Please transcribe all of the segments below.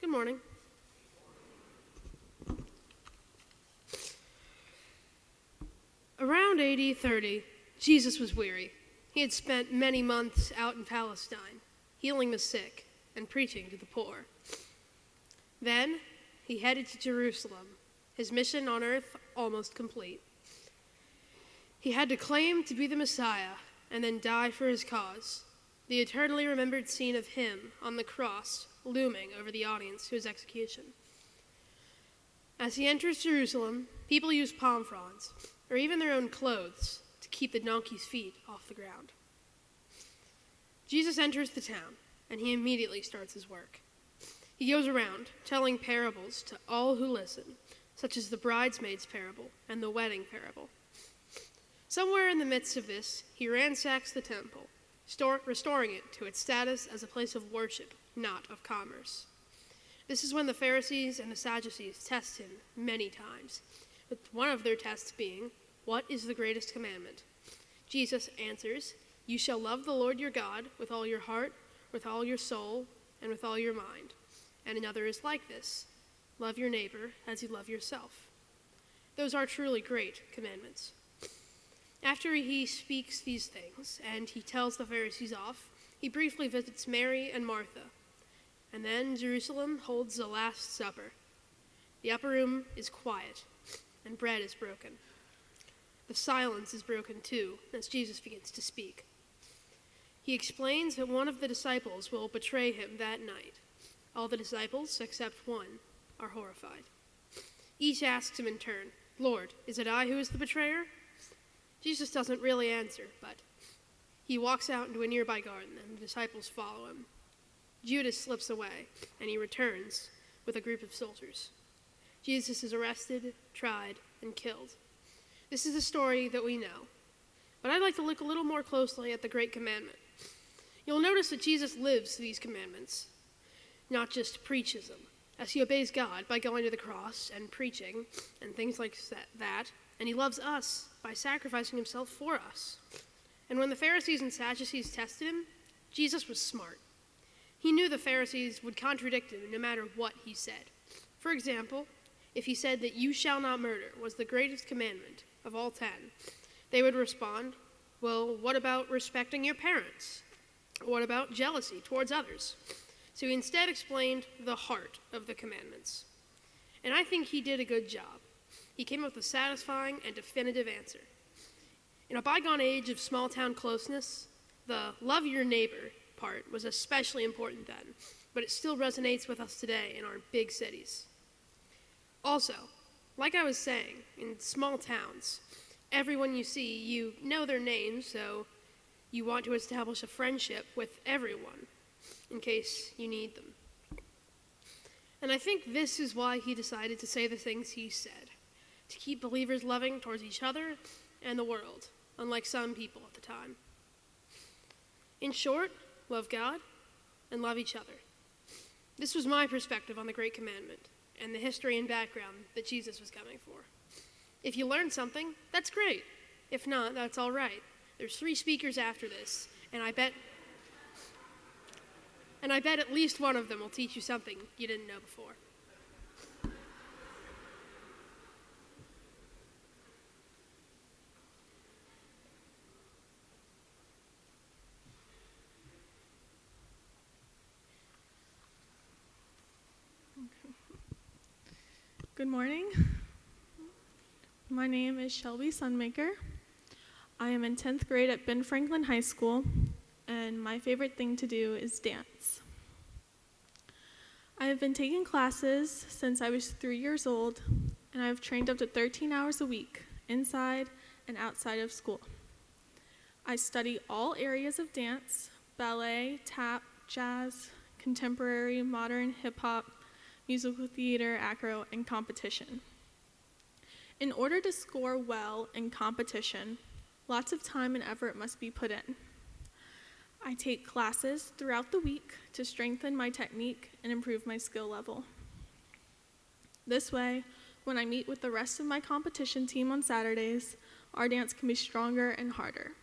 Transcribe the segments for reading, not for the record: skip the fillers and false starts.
Good morning. Around AD 30, Jesus was weary. He had spent many months out in Palestine, healing the sick and preaching to the poor. Then he headed to Jerusalem, his mission on earth almost complete. He had to claim to be the Messiah and then die for his cause, the eternally remembered scene of him on the cross looming over the audience to his execution. As he enters Jerusalem, people use palm fronds, or even their own clothes, to keep the donkey's feet off the ground. Jesus enters the town, and he immediately starts his work. He goes around telling parables to all who listen, such as the bridesmaid's parable and the wedding parable. Somewhere in the midst of this, he ransacks the temple, restoring it to its status as a place of worship, not of commerce. This is when the Pharisees and the Sadducees test him many times, with one of their tests being, "What is the greatest commandment?" Jesus answers, "You shall love the Lord your God with all your heart, with all your soul, and with all your mind." And another is like this, "Love your neighbor as you love yourself." Those are truly great commandments. After he speaks these things, and he tells the Pharisees off, he briefly visits Mary and Martha. And then Jerusalem holds the Last Supper. The upper room is quiet, and bread is broken. The silence is broken too, as Jesus begins to speak. He explains that one of the disciples will betray him that night. All the disciples, except one, are horrified. Each asks him in turn, "Lord, is it I who is the betrayer?" Jesus doesn't really answer, but he walks out into a nearby garden, and the disciples follow him. Judas slips away, and he returns with a group of soldiers. Jesus is arrested, tried, and killed. This is a story that we know, but I'd like to look a little more closely at the Great Commandment. You'll notice that Jesus lives these commandments, not just preaches them, as he obeys God by going to the cross and preaching and things like that, and he loves us by sacrificing himself for us. And when the Pharisees and Sadducees tested him, Jesus was smart. He knew the Pharisees would contradict him no matter what he said. For example, if he said that "you shall not murder" was the greatest commandment of all 10, they would respond, "Well, what about respecting your parents? What about jealousy towards others?" So he instead explained the heart of the commandments. And I think he did a good job. He came up with a satisfying and definitive answer. In a bygone age of small-town closeness, the "love your neighbor" part was especially important then, but it still resonates with us today in our big cities. Also, like I was saying, in small towns, everyone you see, you know their names, so you want to establish a friendship with everyone in case you need them. And I think this is why he decided to say the things he said, to keep believers loving towards each other and the world, unlike some people at the time. In short, love God and love each other. This was my perspective on the Great Commandment and the history and background that Jesus was coming for. If you learned something, that's great. If not, that's all right. There's 3 speakers after this, and I bet at least one of them will teach you something you didn't know before. Good morning. My name is Shelby Sunmaker. I am in 10th grade at Ben Franklin High School, and my favorite thing to do is dance. I have been taking classes since I was 3 years old, and I have trained up to 13 hours a week, inside and outside of school. I study all areas of dance: ballet, tap, jazz, contemporary, modern, hip-hop, musical theater, acro, and competition. In order to score well in competition, lots of time and effort must be put in. I take classes throughout the week to strengthen my technique and improve my skill level. This way, when I meet with the rest of my competition team on Saturdays, our dance can be stronger and harder.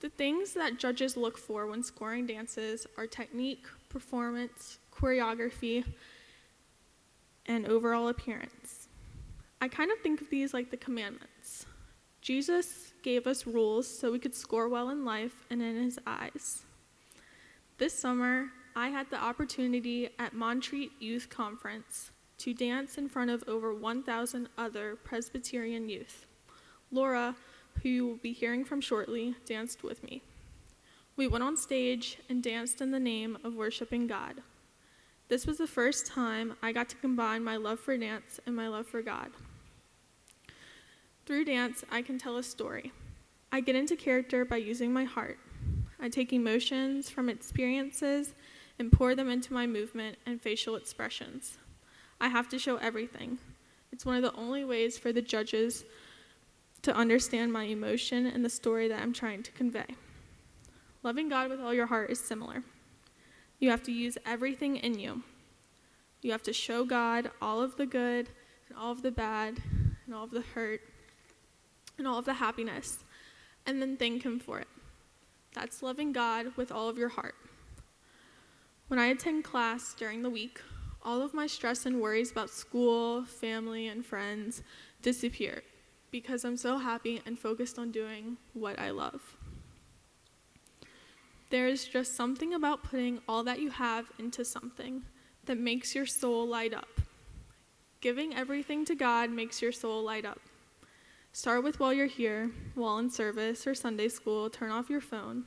The things that judges look for when scoring dances are technique, performance, choreography, and overall appearance. I kind of think of these like the commandments. Jesus gave us rules so we could score well in life and in his eyes. This summer, I had the opportunity at Montreat Youth Conference to dance in front of over 1,000 other Presbyterian youth. Laura, who you will be hearing from shortly, danced with me. We went on stage and danced in the name of worshiping God. This was the first time I got to combine my love for dance and my love for God. Through dance, I can tell a story. I get into character by using my heart. I take emotions from experiences and pour them into my movement and facial expressions. I have to show everything. It's one of the only ways for the judges to understand my emotion and the story that I'm trying to convey. Loving God with all your heart is similar. You have to use everything in you. You have to show God all of the good and all of the bad and all of the hurt and all of the happiness, and then thank him for it. That's loving God with all of your heart. When I attend class during the week, all of my stress and worries about school, family, and friends disappear because I'm so happy and focused on doing what I love. There is just something about putting all that you have into something that makes your soul light up. Giving everything to God makes your soul light up. Start with while you're here, while in service or Sunday school, turn off your phone.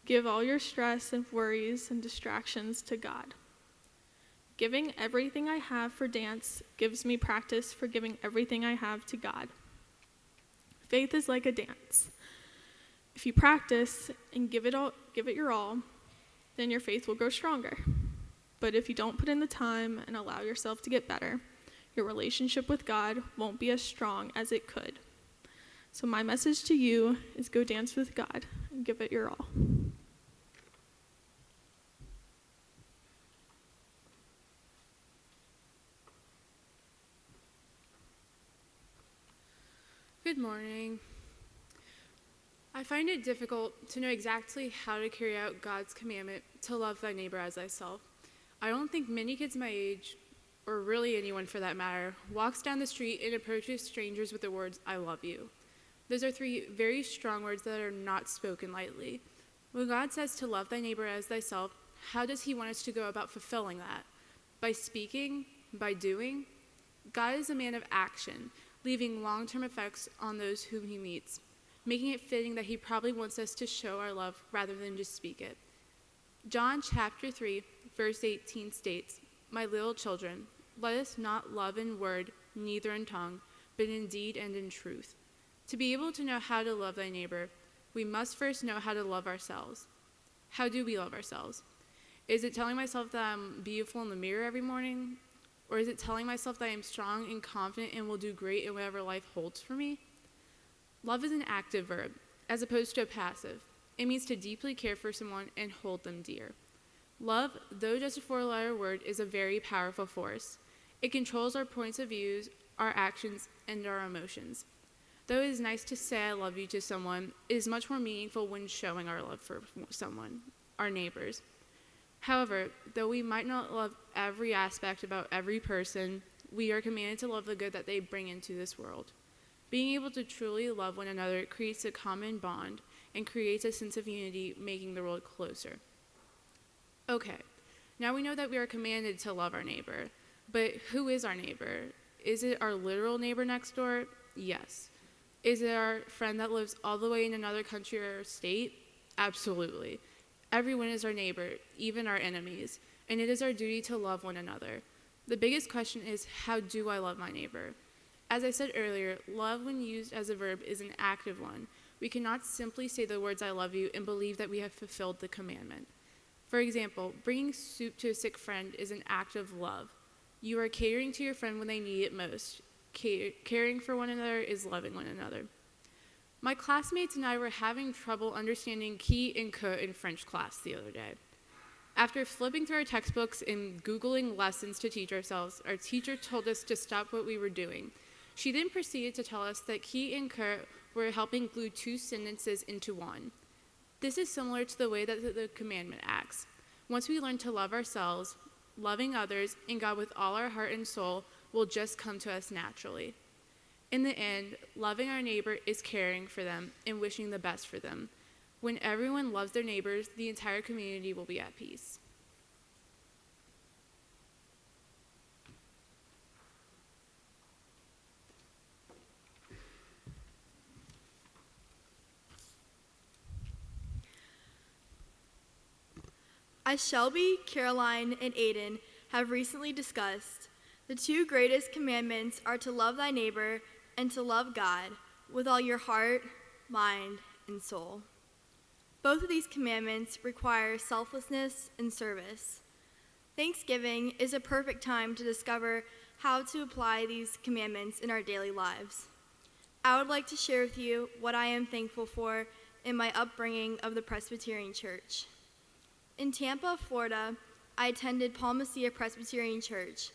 Give all your stress and worries and distractions to God. Giving everything I have for dance gives me practice for giving everything I have to God. Faith is like a dance. If you practice and give it your all, then your faith will grow stronger. But if you don't put in the time and allow yourself to get better, your relationship with God won't be as strong as it could. So my message to you is go dance with God and give it your all. Good morning. I find it difficult to know exactly how to carry out God's commandment to love thy neighbor as thyself. I don't think many kids my age, or really anyone for that matter, walks down the street and approaches strangers with the words, I love you. Those are three very strong words that are not spoken lightly. When God says to love thy neighbor as thyself, how does he want us to go about fulfilling that? By speaking? By doing? God is a man of action, leaving long-term effects on those whom he meets, making it fitting that he probably wants us to show our love rather than just speak it. John chapter 3, verse 18 states, My little children, let us not love in word, neither in tongue, but in deed and in truth. To be able to know how to love thy neighbor, we must first know how to love ourselves. How do we love ourselves? Is it telling myself that I'm beautiful in the mirror every morning? Or is it telling myself that I am strong and confident and will do great in whatever life holds for me? Love is an active verb, as opposed to a passive. It means to deeply care for someone and hold them dear. Love, though just a four-letter word, is a very powerful force. It controls our points of views, our actions, and our emotions. Though it is nice to say I love you to someone, it is much more meaningful when showing our love for someone, our neighbors. However, though we might not love every aspect about every person, we are commanded to love the good that they bring into this world. Being able to truly love one another creates a common bond and creates a sense of unity, making the world closer. Okay, now we know that we are commanded to love our neighbor, but who is our neighbor? Is it our literal neighbor next door? Yes. Is it our friend that lives all the way in another country or state? Absolutely. Everyone is our neighbor, even our enemies, and it is our duty to love one another. The biggest question is, how do I love my neighbor? As I said earlier, love when used as a verb is an active one. We cannot simply say the words I love you and believe that we have fulfilled the commandment. For example, bringing soup to a sick friend is an act of love. You are catering to your friend when they need it most. Caring for one another is loving one another. My classmates and I were having trouble understanding qui and que in French class the other day. After flipping through our textbooks and Googling lessons to teach ourselves, our teacher told us to stop what we were doing. She then proceeded to tell us that qui and que were helping glue two sentences into one. This is similar to the way that the commandment acts. Once we learn to love ourselves, loving others, and God with all our heart and soul will just come to us naturally. In the end, loving our neighbor is caring for them and wishing the best for them. When everyone loves their neighbors, the entire community will be at peace. As Shelby, Caroline, and Aiden have recently discussed, the two greatest commandments are to love thy neighbor and to love God with all your heart, mind, and soul. Both of these commandments require selflessness and service. Thanksgiving is a perfect time to discover how to apply these commandments in our daily lives. I would like to share with you what I am thankful for in my upbringing of the Presbyterian Church. In Tampa, Florida, I attended Palmacia Presbyterian Church,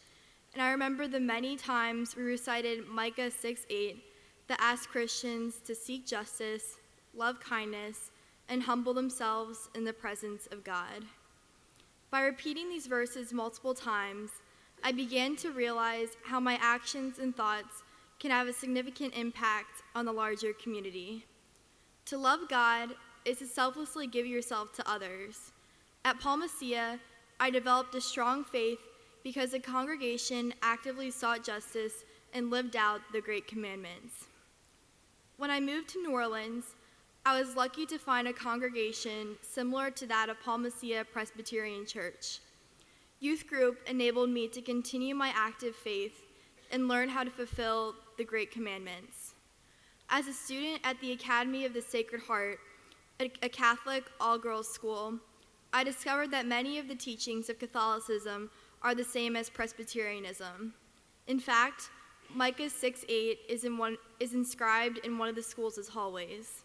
and I remember the many times we recited Micah 6:8 that asked Christians to seek justice, love kindness, and humble themselves in the presence of God. By repeating these verses multiple times, I began to realize how my actions and thoughts can have a significant impact on the larger community. To love God is to selflessly give yourself to others. At Palmacia, I developed a strong faith because the congregation actively sought justice and lived out the Great Commandments. When I moved to New Orleans, I was lucky to find a congregation similar to that of Palmacia Presbyterian Church. Youth group enabled me to continue my active faith and learn how to fulfill the Great Commandments. As a student at the Academy of the Sacred Heart, a Catholic all-girls school, I discovered that many of the teachings of Catholicism are the same as Presbyterianism. In fact, Micah 6:8 is inscribed in one of the school's hallways.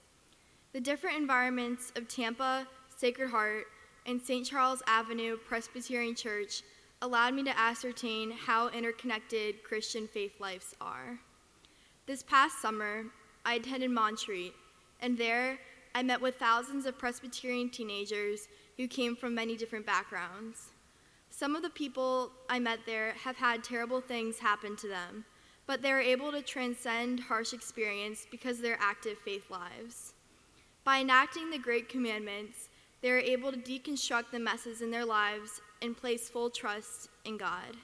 The different environments of Tampa, Sacred Heart, and St. Charles Avenue Presbyterian Church allowed me to ascertain how interconnected Christian faith lives are. This past summer, I attended Montreat, and there I met with thousands of Presbyterian teenagers who came from many different backgrounds. Some of the people I met there have had terrible things happen to them, but they are able to transcend harsh experience because of their active faith lives. By enacting the Great Commandments, they are able to deconstruct the messes in their lives and place full trust in God.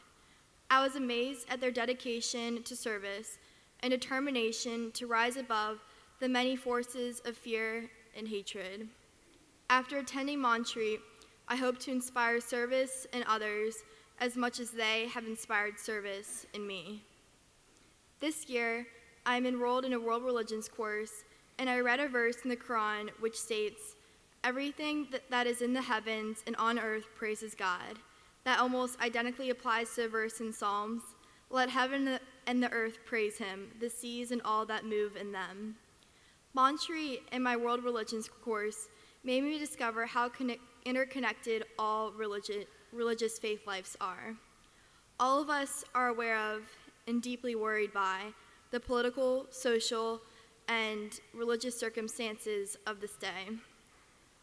I was amazed at their dedication to service and determination to rise above the many forces of fear and hatred. After attending Montreat, I hope to inspire service in others as much as they have inspired service in me. This year, I am enrolled in a world religions course, and I read a verse in the Quran which states, "Everything that is in the heavens and on earth praises God." That almost identically applies to a verse in Psalms, "Let heaven and the earth praise him, the seas and all that move in them." Montreat and my world religions course made me discover how interconnected all religious faith lives are. All of us are aware of and deeply worried by the political, social, and religious circumstances of this day.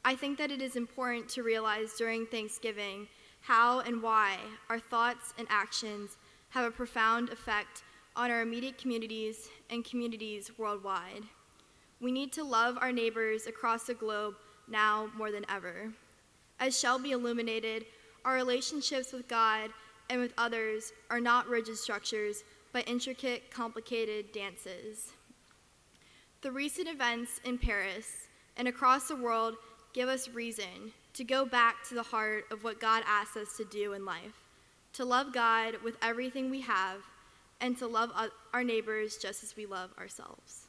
I think that it is important to realize during Thanksgiving how and why our thoughts and actions have a profound effect on our immediate communities and communities worldwide. We need to love our neighbors across the globe now more than ever. As Shelby illuminated, our relationships with God and with others are not rigid structures, but intricate, complicated dances. The recent events in Paris and across the world give us reason to go back to the heart of what God asks us to do in life, to love God with everything we have, and to love our neighbors just as we love ourselves.